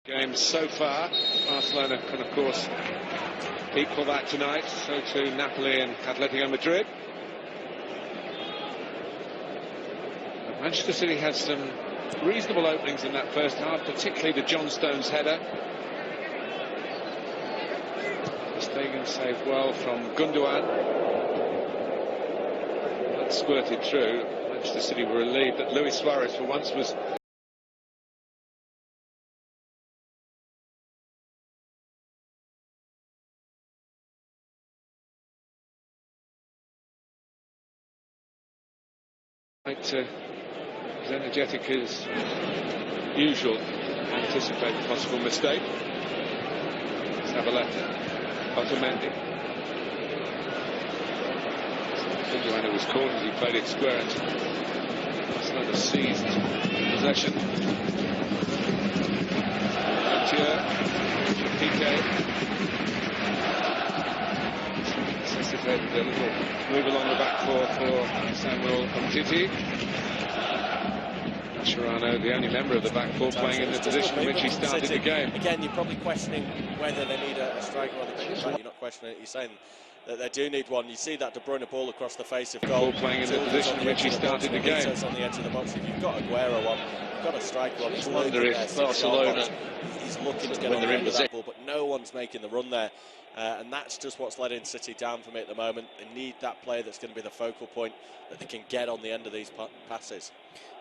Games so far. Barcelona can, of course, equal that tonight. So too Napoli and Atletico Madrid. But Manchester City had some reasonable openings in that first half, particularly the John Stones header. Stegen saved well from Gundogan. That squirted through. Manchester City were relieved that Luis Suarez for once was as energetic as usual, anticipate a possible mistake. Zabaleta, Otamendi. Gundogan was caught as he played it square. Barcelona seized possession. Piqué necessitated a little move along the back four for Samuel Umtiti. Mascherano, the only member of the back four playing in the position in which he started the game. Again, you're probably questioning whether they need a striker on the pitch. You're not questioning it, you're saying that they do need one. You see that De Bruyne ball across the face of goal. Playing in the position in which he started the game. On the edge of the box. If you've got Aguero on, you've got a striker on. I wonder if Barcelona, he's looking to get on the that ball, but no one's making the run there. And that's just what's letting City down for me at the moment. They need that player that's going to be the focal point that they can get on the end of these passes.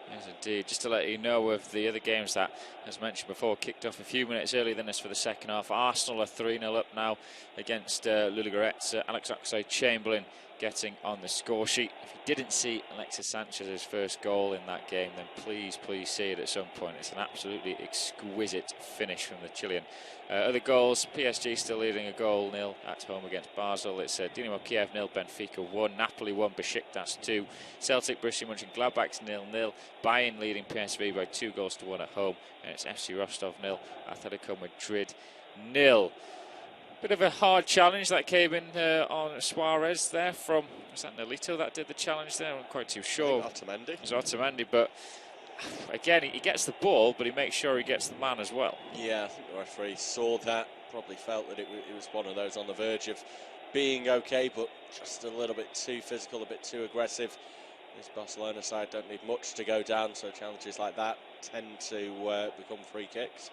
Yes, indeed. Just to let you know of the other games that, as mentioned before, kicked off a few minutes earlier than us for the second half. Arsenal are 3-0 up now against Ludogorets. Alex Oxlade-Chamberlain getting on the score sheet. If you didn't see Alexis Sanchez's first goal in that game, then please see it at some point. It's an absolutely exquisite finish from the Chilean. Other goals, PSG still leading a goal nil at home against Basel. It's Dinamo Kiev 0, Benfica 1, Napoli 1, Besiktas 2, Celtic, Borussia Mönchengladbach 0-0, Bayern leading PSV by 2-1 at home, and it's FC Rostov 0, Atletico Madrid 0. Bit of a hard challenge that came in on Suarez there from, was that Nolito that did the challenge there? I'm not quite too sure. Otamendi. It was Otamendi, but again, he gets the ball, but he makes sure he gets the man as well. Yeah, I think the referee saw that, probably felt that it was one of those on the verge of being okay, but just a little bit too physical, a bit too aggressive. This Barcelona side don't need much to go down, so challenges like that tend to become free kicks.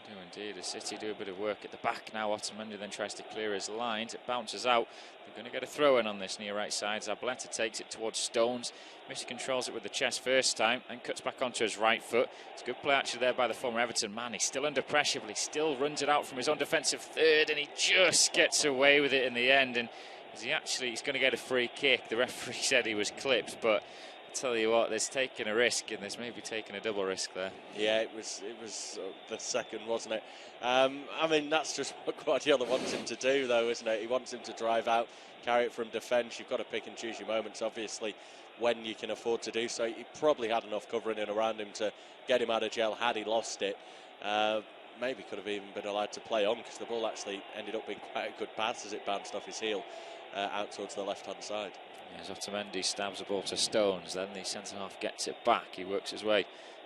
Do indeed. As City do a bit of work at the back now. Otamendi then tries to clear his lines. It bounces out. They're going to get a throw in on this near right side. Zabaleta takes it towards Stones. Messi controls it with the chest first time and cuts back onto his right foot. It's a good play actually there by the former Everton man. He's still under pressure, but he still runs it out from his own defensive third, and he just gets away with it in the end. And he's going to get a free kick. The referee said he was clipped, but tell you what, there's taking a risk, and there's maybe taking a double risk there. Yeah, it was the second, wasn't it? I mean, that's just what Guardiola wants him to do, though, isn't it? He wants him to drive out, carry it from defence. You've got to pick and choose your moments, obviously, when you can afford to do so. He probably had enough covering in around him to get him out of jail had he lost it. Maybe could have even been allowed to play on, because the ball actually ended up being quite a good pass as it bounced off his heel out towards the left-hand side. As Otamendi stabs the ball to Stones, then the centre-half gets it back. He works his way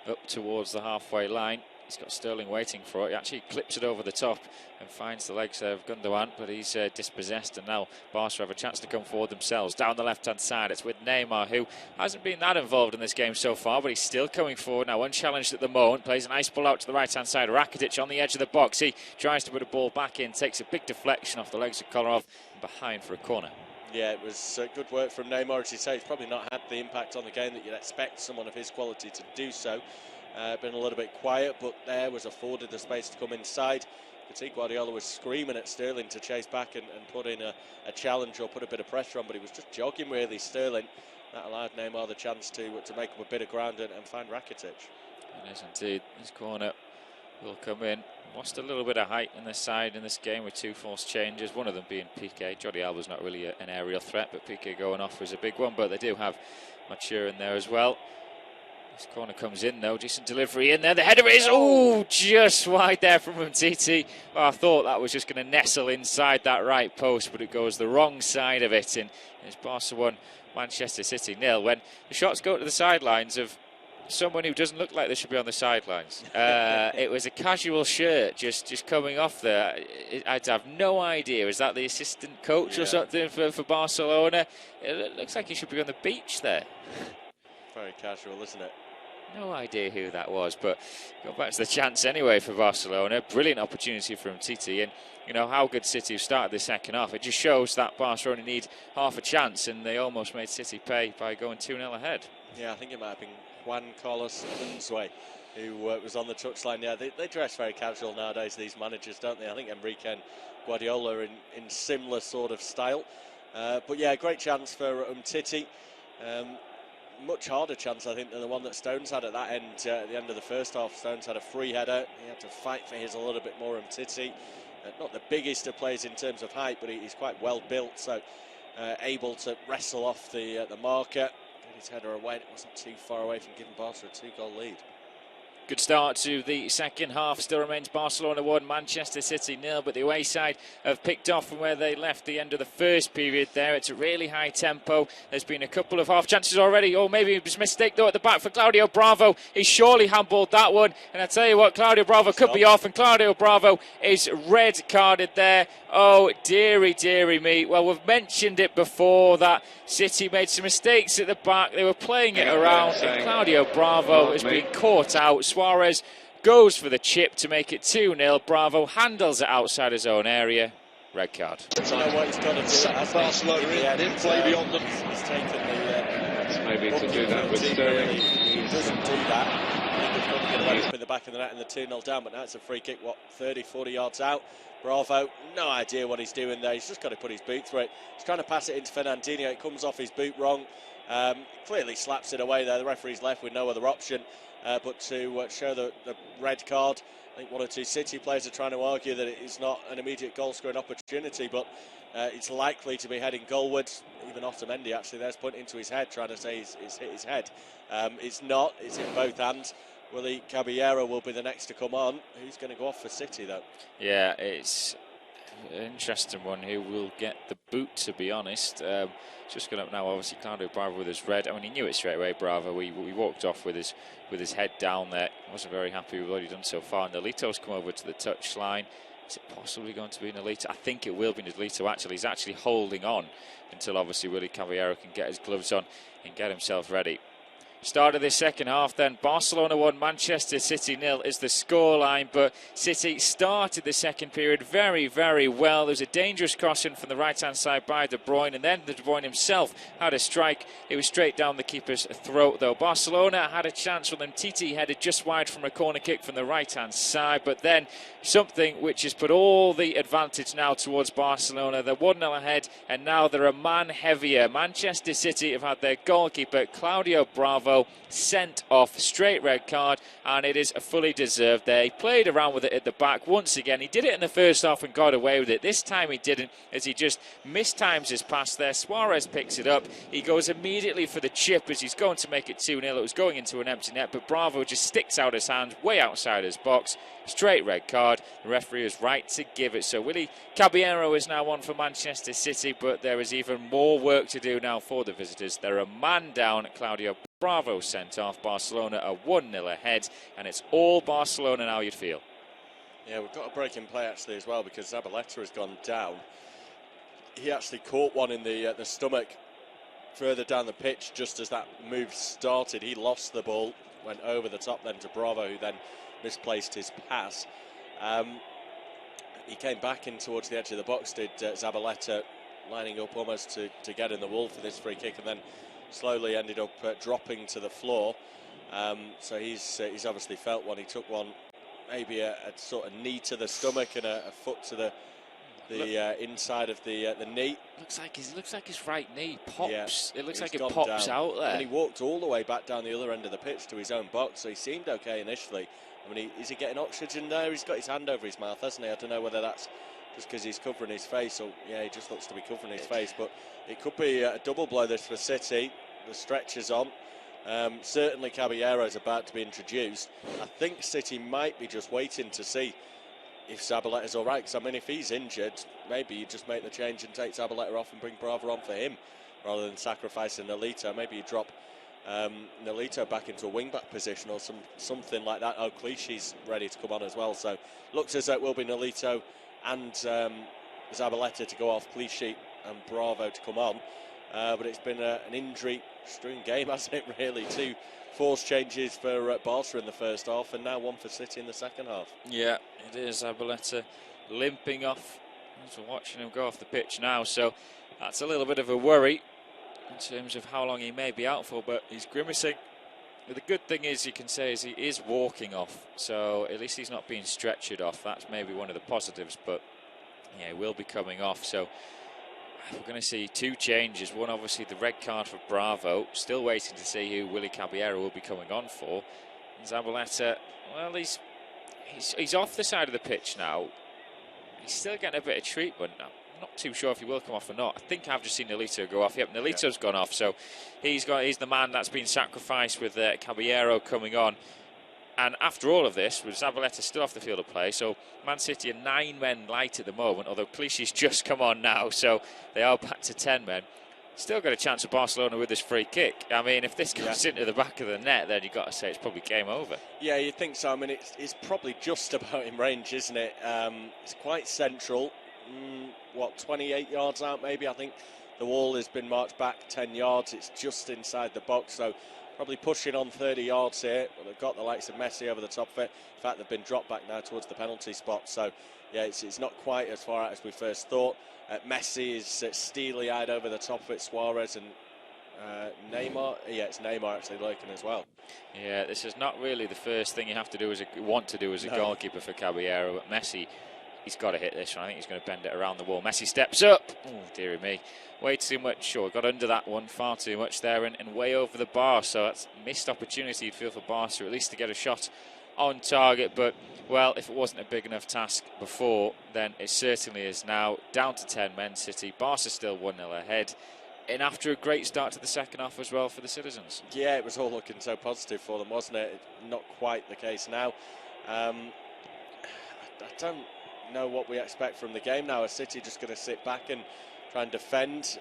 up towards the halfway line. He's got Sterling waiting for it. He actually clips it over the top and finds the legs of Gundogan, but he's dispossessed, and now Barca have a chance to come forward themselves. Down the left-hand side, it's with Neymar, who hasn't been that involved in this game so far, but he's still coming forward now, unchallenged at the moment. Plays a nice ball out to the right-hand side. Rakitic on the edge of the box. He tries to put a ball back in, takes a big deflection off the legs of Kolarov, and behind for a corner. Yeah, it was good work from Neymar. As you say, he's probably not had the impact on the game that you'd expect someone of his quality to do so. Been a little bit quiet, but there was afforded the space to come inside. You could see Guardiola was screaming at Sterling to chase back and put in a challenge or put a bit of pressure on, but he was just jogging really, Sterling. That allowed Neymar the chance to make up a bit of ground and find Rakitic. It is indeed. This corner will come in. Lost a little bit of height in this side in this game with two forced changes, one of them being Piqué. Jordi Alba's not really an aerial threat, but Piqué going off was a big one, but they do have Mature in there as well. This corner comes in though, decent delivery in there, the header is, just wide there from Umtiti. Well, I thought that was just going to nestle inside that right post, but it goes the wrong side of it, and it's Barca 1, Manchester City 0, when the shots go to the sidelines of someone who doesn't look like they should be on the sidelines. It was a casual shirt just coming off there. I'd have no idea. Is that the assistant coach or something for Barcelona? It looks like he should be on the beach there. Very casual, isn't it? No idea who that was, but go back to the chance anyway for Barcelona. Brilliant opportunity from Titi, and you know how good City have started the second half. It just shows that Barcelona need half a chance, and they almost made City pay by going 2-0 ahead. Yeah, I think it might have been Juan Carlos Unzué who was on the touchline. Yeah, they dress very casual nowadays, these managers, don't they? I think Enrique and Guardiola are in similar sort of style. But yeah, great chance for Titi. Much harder chance, I think, than the one that Stones had at that end. At the end of the first half, Stones had a free header. He had to fight for his a little bit more. Titi, not the biggest of players in terms of height, but he's quite well built, so able to wrestle off the marker. Get his header away. It wasn't too far away from giving Barca a 2-goal lead. Good start to the second half. Still remains Barcelona 1, Manchester City 0, but the away side have picked off from where they left the end of the first period there. It's a really high tempo. There's been a couple of half chances already. Oh, maybe it was a mistake though at the back for Claudio Bravo. He surely handballed that one. And I tell you what, Claudio Bravo could be off, and Claudio Bravo is red carded there. Oh, dearie, dearie me. Well, we've mentioned it before that City made some mistakes at the back. They were playing it around, and Claudio Bravo has been caught out. Suarez goes for the chip to make it 2-0. Bravo handles it outside his own area. Red card. I don't know what he's got to do. Barcelona didn't play beyond them. He's taken the... maybe to do that with Sterling. He doesn't do that. I think he's probably going to let up in the back of the net and the 2-0 down, but now it's a free kick, 30, 40 yards out. Bravo, no idea what he's doing there. He's just got to put his boot through it. He's trying to pass it into Fernandinho. It comes off his boot wrong. Clearly slaps it away there. The referee's left with no other option but to show the red card. I think one or two City players are trying to argue that it is not an immediate goal-scoring opportunity, but it's likely to be heading goalwards. Even Otamendi, actually, there's pointing to his head, trying to say he's hit his head. It's not. It's in both hands. Willy Caballero will be the next to come on. Who's going to go off for City, though? Yeah, it's an interesting one. Who will get the boot, to be honest? Just going up now, obviously, Claudio Bravo with his red. I mean, he knew it straight away, Bravo. He walked off with his head down there. Wasn't very happy with what he'd done so far. Nolito's come over to the touchline. Is it possibly going to be Nolito? I think it will be Nolito, actually. He's actually holding on until, obviously, Willy Caballero can get his gloves on and get himself ready. Start of this second half then, Barcelona 1, Manchester City 0 is the scoreline, but City started the second period very, very well. There was a dangerous crossing from the right-hand side by De Bruyne, and then De Bruyne himself had a strike. It was straight down the keeper's throat, though. Barcelona had a chance with them. Titi headed just wide from a corner kick from the right-hand side, but then something which has put all the advantage now towards Barcelona. They're 1-0 ahead, and now they're a man heavier. Manchester City have had their goalkeeper, Claudio Bravo, sent off, straight red card, and it is fully deserved there. He played around with it at the back once again. He did it in the first half and got away with it. This time he didn't, as he just mistimes his pass there. Suarez picks it up. He goes immediately for the chip as he's going to make it 2-0. It was going into an empty net, but Bravo just sticks out his hand way outside his box. Straight red card. The referee is right to give it. So Willy Caballero is now on for Manchester City, but there is even more work to do now for the visitors. They're a man down. Claudio Bravo sent off. Barcelona are 1-0 ahead, and it's all Barcelona now, you'd feel. Yeah, we've got a break in play actually as well, because Zabaleta has gone down. He actually caught one in the stomach further down the pitch just as that move started. He lost the ball, went over the top then to Bravo, who then misplaced his pass. He came back in towards the edge of the box, did Zabaleta, lining up almost to get in the wall for this free kick, and then slowly ended up dropping to the floor. So he's obviously felt one. He took one, maybe a sort of knee to the stomach and a foot to the inside of the knee. Looks like his right knee pops. Yeah, it looks like it pops down out there. And he walked all the way back down the other end of the pitch to his own box, so he seemed okay initially. I mean, is he getting oxygen there? He's got his hand over his mouth, hasn't he? I don't know whether that's just because he's covering his face, or yeah, he just looks to be covering his face. But it could be a double blow this for City. The stretch is on. Certainly Caballero is about to be introduced. I think City might be just waiting to see if Zabaleta's all right, because I mean, if he's injured, maybe you just make the change and take Zabaleta off and bring Bravo on for him rather than sacrificing Nolito. Maybe you drop Nolito back into a wing-back position or something like that. Oh, Clichy's ready to come on as well. So looks as though it will be Nolito and Zabaleta to go off, Clichy and Bravo to come on. But it's been an injury-strewn game, hasn't it, really? 2 forced changes for Barca in the first half, and now 1 for City in the second half. Yeah, it is. Zabaleta limping off. We're watching him go off the pitch now, so that's a little bit of a worry in terms of how long he may be out for, but he's grimacing. But the good thing is, you can say, is he is walking off, so at least he's not being stretchered off. That's maybe one of the positives, but yeah, he will be coming off. So we're going to see 2 changes. One, obviously, the red card for Bravo. Still waiting to see who Willy Caballero will be coming on for. And Zabaleta, well, he's off the side of the pitch now. He's still getting a bit of treatment now. I'm not too sure if he will come off or not. I think I've just seen Nolito go off. Yep, Nolito's gone off, so he's the man that's been sacrificed with Caballero coming on. And after all of this, with Zabaleta still off the field of play, so Man City are 9 men light at the moment, although Clichy's just come on now, so they are back to 10 men. Still got a chance of Barcelona with this free kick. I mean, if this goes into the back of the net, then you've got to say it's probably game over. Yeah, you'd think so. I mean, it's probably just about in range, isn't it? It's quite central. 28 yards out maybe? I think the wall has been marked back 10 yards. It's just inside the box, so probably pushing on 30 yards here. Well, they've got the likes of Messi over the top of it. In fact, they've been dropped back now towards the penalty spot. So, yeah, it's not quite as far out as we first thought. Messi is steely-eyed over the top of it. Suarez and Neymar. Yeah, it's Neymar actually lurking as well. Yeah, this is not really the first thing you have to do as a goalkeeper for Caballero. But Messi, he's got to hit this one. I think he's going to bend it around the wall. Messi steps up. Oh, dearie me. Way too much. Sure, got under that one far too much there and way over the bar. So that's a missed opportunity, you'd feel, for Barca, at least to get a shot on target. But, well, if it wasn't a big enough task before, then it certainly is now. Down to 10 men, City. Barca still 1-0 ahead. And after a great start to the second half as well for the citizens. Yeah, it was all looking so positive for them, wasn't it? Not quite the case now. I don't know what we expect from the game now. Is City just going to sit back and try and defend?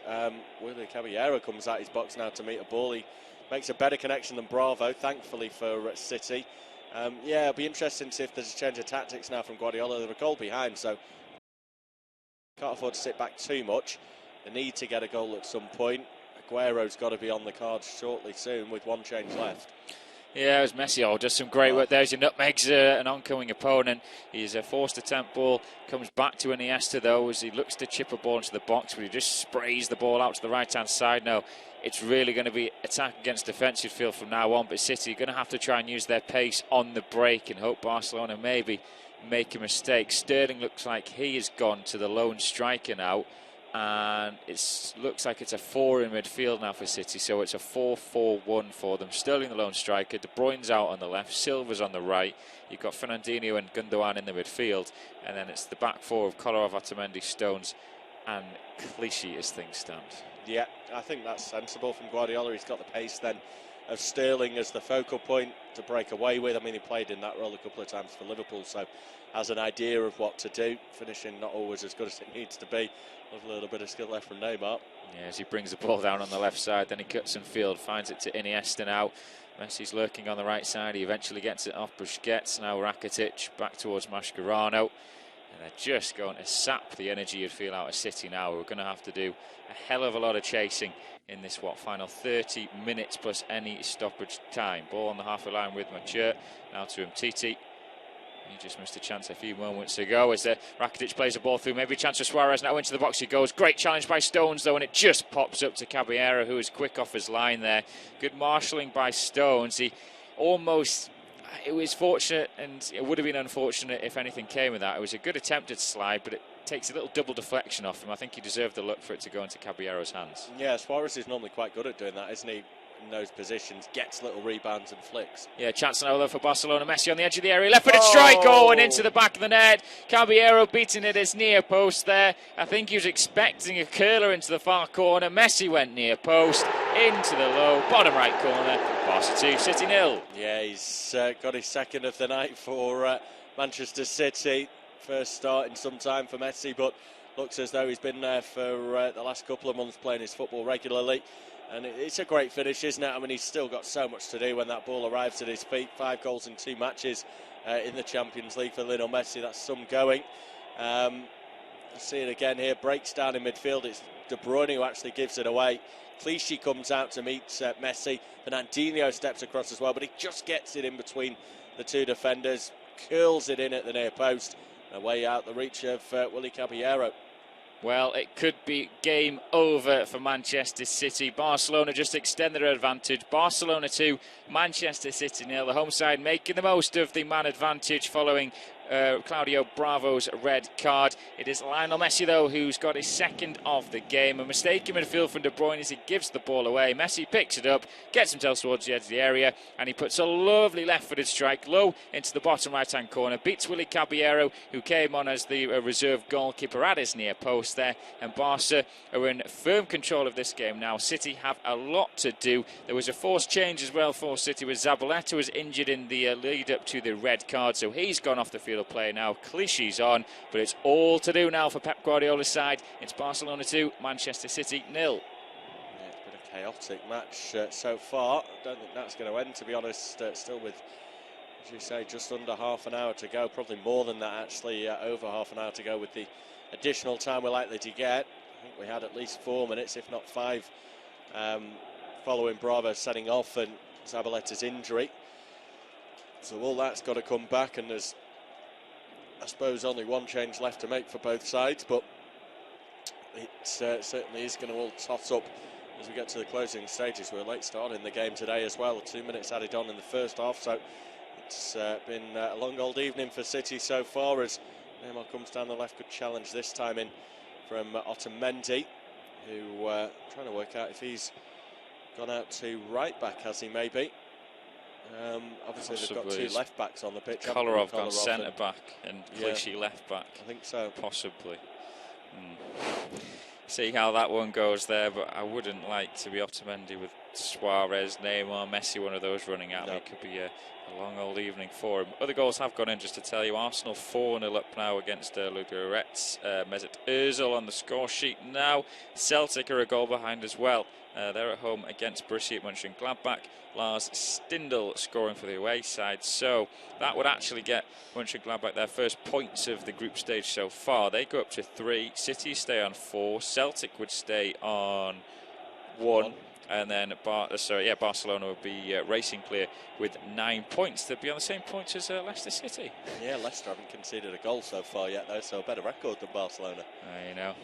Willy Caballero comes out his box now to meet a ball. He makes a better connection than Bravo, thankfully for City. Yeah, it'll be interesting to see if there's a change of tactics now from Guardiola. They're a goal behind, so can't afford to sit back too much. They need to get a goal at some point. Aguero's got to be on the cards shortly soon with 1 change left. Yeah, it was Messi. Oh, does some great work. There's your nutmegs, an oncoming opponent. He's a forced attempt ball. Comes back to Iniesta, though, as he looks to chip a ball into the box, but he just sprays the ball out to the right-hand side. No, it's really going to be attack against defence, you'd feel, from now on. But City are going to have to try and use their pace on the break and hope Barcelona maybe make a mistake. Sterling looks like he has gone to the lone striker now. And it looks like it's a 4 in midfield now for City, so it's a 4-4-1 for them. Sterling the lone striker, De Bruyne's out on the left, Silva's on the right. You've got Fernandinho and Gundogan in the midfield, and then it's the back 4 of Kolarov, Otamendi, Stones and Clichy as things stand. Yeah, I think that's sensible from Guardiola. He's got the pace then of Sterling as the focal point to break away with. I mean, he played in that role a couple of times for Liverpool, so has an idea of what to do. Finishing not always as good as it needs to be. A little bit of skill left from Neymar. Yeah, as he brings the ball down on the left side, then he cuts in field, finds it to Iniesta now. Messi's lurking on the right side. He eventually gets it off Busquets. Now Rakitic back towards Mascherano. And they're just going to sap the energy you'd feel out of City now. We're going to have to do a hell of a lot of chasing in this, final 30 minutes plus any stoppage time. Ball on the halfway line with Mature. Now to Umtiti. He just missed a chance a few moments ago as Rakitic plays the ball through. Maybe a chance for Suarez. Now into the box he goes. Great challenge by Stones, though, and it just pops up to Caballero, who is quick off his line there. Good marshalling by Stones. He almost... It was fortunate, and it would have been unfortunate if anything came of that. It was a good attempted slide, but it takes a little double deflection off him. I think he deserved the look for it to go into Caballero's hands. Yeah, Suarez is normally quite good at doing that, isn't he? In those positions, gets little rebounds and flicks. Yeah, chance now though for Barcelona. Messi on the edge of the area, left-footed strike, and into the back of the net. Caballero beating it his near post there. I think he was expecting a curler into the far corner. Messi went near post, into the low, bottom right corner. Barca 2, City 0. Yeah, he's got his second of the night for Manchester City. First start in some time for Messi, but looks as though he's been there for the last couple of months playing his football regularly. And it's a great finish, isn't it? I mean, he's still got so much to do when that ball arrives at his feet. 5 goals in 2 matches in the Champions League for Lionel Messi. That's some going. See it again here. Breaks down in midfield. It's De Bruyne who actually gives it away. Clichy comes out to meet Messi. Fernandinho steps across as well, but he just gets it in between the 2 defenders. Curls it in at the near post. Away out the reach of Willy Caballero. Well, it could be game over for Manchester City. Barcelona just extend their advantage. Barcelona 2, Manchester City 0. The home side making the most of the man advantage following Claudio Bravo's red card. It is Lionel Messi, though, who's got his second of the game. A mistake in midfield from De Bruyne as he gives the ball away. Messi picks it up, gets himself towards the edge of the area, and he puts a lovely left-footed strike low into the bottom right-hand corner. Beats Willy Caballero, who came on as the reserve goalkeeper at his near post there. And Barca are in firm control of this game now. City have a lot to do. There was a forced change as well for City, with Zabaleta was injured in the lead-up to the red card, so he's gone off the field of play now. Clichy's on, but it's all to do now for Pep Guardiola's side. It's Barcelona 2, Manchester City 0. Yeah, it's been a chaotic match so far. I don't think that's going to end, to be honest. Still with, as you say, just under half an hour to go. Probably more than that, actually. Over half an hour to go with the additional time we're likely to get. I think we had at least 4 minutes, if not 5, following Bravo setting off and Zabaleta's injury. So all that's got to come back, and there's, I suppose, only one change left to make for both sides, but it certainly is going to all tot up as we get to the closing stages. We're a late start in the game today as well, 2 minutes added on in the first half, so it's been a long old evening for City so far, as Neymar comes down the left. Good challenge this time in from Otamendi, who trying to work out if he's gone out to right back, has he maybe? Obviously Possibly. they've got 2 left backs on the pitch. Kolarov gone centre back and Clichy left back. I think so. Possibly. See how that one goes there, but I wouldn't like to be Otamendi with Suarez, Neymar, Messi, one of those running at me. It could be a long old evening for him. Other goals have gone in, just to tell you. Arsenal 4-0 up now against Ludogorets. Mesut Ozil on the score sheet now. Celtic are a goal behind as well. They're at home against Borussia Mönchengladbach. Lars Stindl scoring for the away side. So that would actually get Mönchengladbach their first points of the group stage so far. They go up to 3. City stay on 4. Celtic would stay on 1. And then Barcelona would be racing clear with 9 points. They'd be on the same points as Leicester City. Yeah, Leicester haven't conceded a goal so far yet, though, so a better record than Barcelona. You know,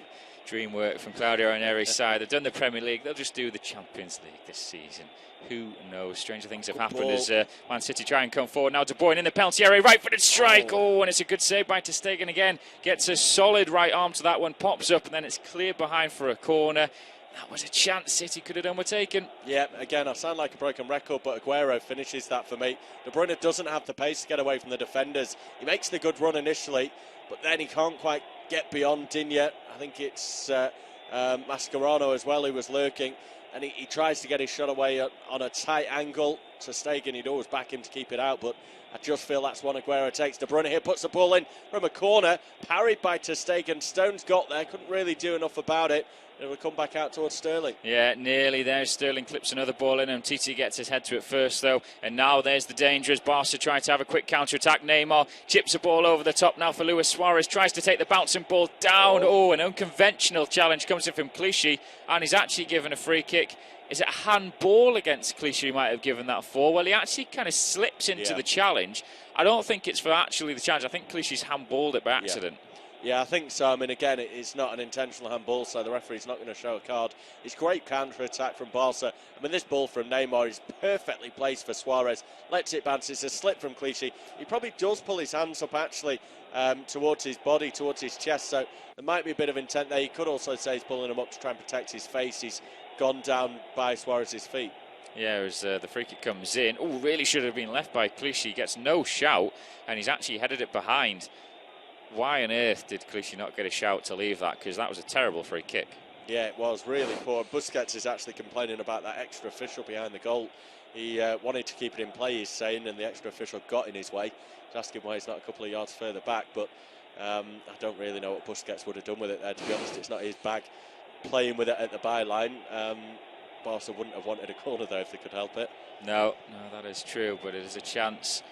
dream work from Claudio Ranieri's side. They've done the Premier League. They'll just do the Champions League this season. Who knows? Stranger things have happened as Man City try and come forward. Now De Bruyne in the penalty area, right-footed strike. Oh, and it's a good save by ter Stegen again. Gets a solid right arm to that one, pops up, and then it's cleared behind for a corner. That was a chance City could have done with taken. Yeah, again, I sound like a broken record, but Aguero finishes that for me. De Bruyne doesn't have the pace to get away from the defenders. He makes the good run initially, but then he can't quite get beyond Digne. I think it's Mascherano as well who was lurking, and he tries to get his shot away on a tight angle. Ter Stegen, he'd always back him to keep it out, but I just feel that's one Aguero takes. De Bruyne here puts the ball in from a corner, parried by ter Stegen. Stones got there, couldn't really do enough about it. It'll come back out towards Sterling. Yeah, nearly there. Sterling clips another ball in, and Titi gets his head to it first, though. And now there's the danger as Barca try to have a quick counter-attack. Neymar chips a ball over the top now for Luis Suarez. Tries to take the bouncing ball down. Oh, an unconventional challenge comes in from Clichy, and he's actually given a free kick. Is it a handball against Clichy he might have given that for? Well, he actually kind of slips into the challenge. I don't think it's for actually the challenge. I think Clichy's handballed it by accident. Yeah, I think so. I mean, again, it's not an intentional handball, so the referee's not going to show a card. It's great counter-attack from Barca. I mean, this ball from Neymar is perfectly placed for Suarez. Lets it bounce. It's a slip from Clichy. He probably does pull his hands up, actually, towards his body, towards his chest, so there might be a bit of intent there. You could also say he's pulling him up to try and protect his face. He's gone down by Suarez's feet. Yeah, as the free kick comes in. Oh, really should have been left by Clichy. He gets no shout, and he's actually headed it behind. Why on earth did Clichy not get a shout to leave that? Because that was a terrible free kick. Yeah, it was really poor. Busquets is actually complaining about that extra official behind the goal. He wanted to keep it in play, he's saying, and the extra official got in his way. He's asking why he's not a couple of yards further back, but I don't really know what Busquets would have done with it there, to be honest. It's not his bag, playing with it at the byline. Barca wouldn't have wanted a corner though if they could help it. No, that is true, but it is a chance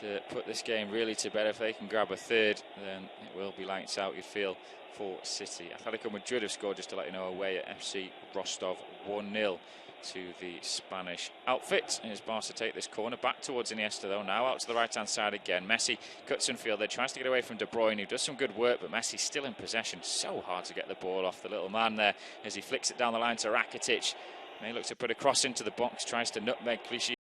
to put this game really to bed. If they can grab a third, then it will be lights out, you feel, for City. Atletico Madrid have scored, just to let you know, away at FC Rostov 1-0 to the Spanish outfit. As Barca take this corner back towards Iniesta though, now out to the right hand side again. Messi cuts in field there, tries to get away from De Bruyne, who does some good work, but Messi still in possession. So hard to get the ball off the little man there as he flicks it down the line to Rakitic. May look to put a cross into the box, tries to nutmeg Clichy